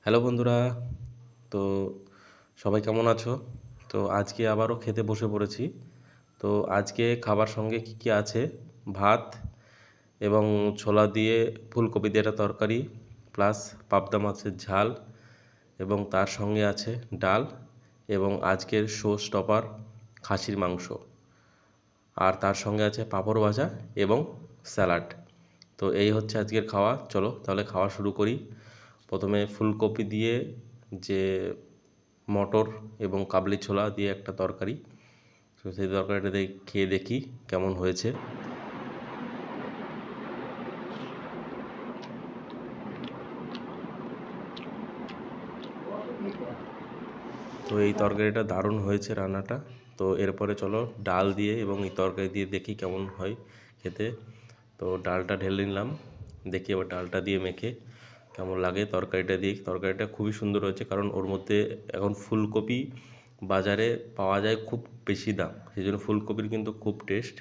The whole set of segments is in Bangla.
হ্যালো বন্ধুরা। তো সবাই কেমন আছো? তো আজকে আবারও খেতে বসে পড়েছি। তো আজকে খাবার সঙ্গে কি কি আছে, ভাত এবং ছোলা দিয়ে ফুলকপি দিয়ে একটা তরকারি, প্লাস পাবদা মাছের ঝাল, এবং তার সঙ্গে আছে ডাল, এবং আজকের শো স্টপার খাসির মাংস, আর তার সঙ্গে আছে পাঁপড় ভাজা এবং স্যালাড। তো এই হচ্ছে আজকের খাওয়া। চলো তাহলে খাওয়া শুরু করি। প্রথমে ফুলকপি দিয়ে যে মটর এবং কাবলি ছোলা দিয়ে একটা তরকারি, তো সেই তরকারিটা খেয়ে দেখি কেমন হয়েছে। তো এই তরকারিটা দারুণ হয়েছে রান্নাটা। তো এরপরে চলো ডাল দিয়ে এবং এই তরকারি দিয়ে দেখি কেমন হয় খেতে। তো ডালটা ঢেলে নিলাম, দেখি এবার ডালটা দিয়ে মেখে কেমন লাগে। তরকারিটা দিয়ে, তরকারিটা খুবই সুন্দর হয়েছে, কারণ ওর মধ্যে এখন ফুলকপি বাজারে পাওয়া যায় খুব বেশি দাম, সেই জন্য ফুলকপির কিন্তু খুব টেস্ট।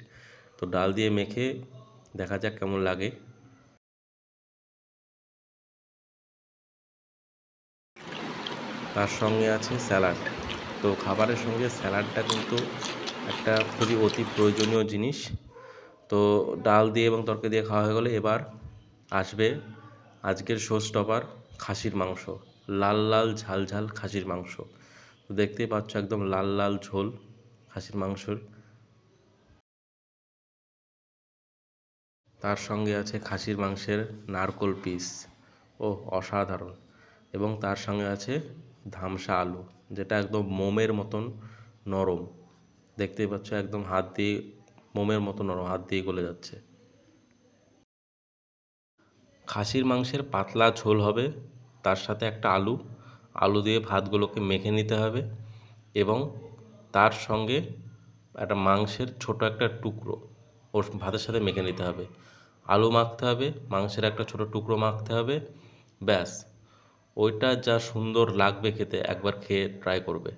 তো ডাল দিয়ে মেখে দেখা যাক কেমন লাগে। তার সঙ্গে আছে স্যালাড। তো খাবারের সঙ্গে স্যালাডটা কিন্তু একটা খুবই অতি প্রয়োজনীয় জিনিস। তো ডাল দিয়ে এবং তরকারি দিয়ে খাওয়া হয়ে গেলে এবার আসবে আজকের শো স্টপার খাসির মাংস। লাল লাল ঝাল ঝাল খাসির মাংস। তো দেখতেই পাচ্ছ একদম লাল লাল ঝোল খাসির মাংসর। তার সঙ্গে আছে খাসির মাংসের নারকোল পিস, ও অসাধারণ। এবং তার সঙ্গে আছে ধামসা আলু, যেটা একদম মোমের মতন নরম। দেখতেই পাচ্ছ একদম হাত দিয়ে, মোমের মতো নরম, হাত দিয়ে গলে যাচ্ছে। খাসির মাংসের পাতলা ঝোল হবে, তার সাথে একটা আলু, আলু দিয়ে ভাতগুলোকে মেখে নিতে হবে, এবং তার সঙ্গে একটা মাংসের ছোট একটা টুকরো ওর ভাতের সাথে মেখে নিতে হবে। আলু মাখতে হবে, মাংসের একটা ছোট টুকরো মাখতে হবে, ব্যাস। ওইটা যা সুন্দর লাগবে খেতে, একবার খেয়ে ট্রাই করবে।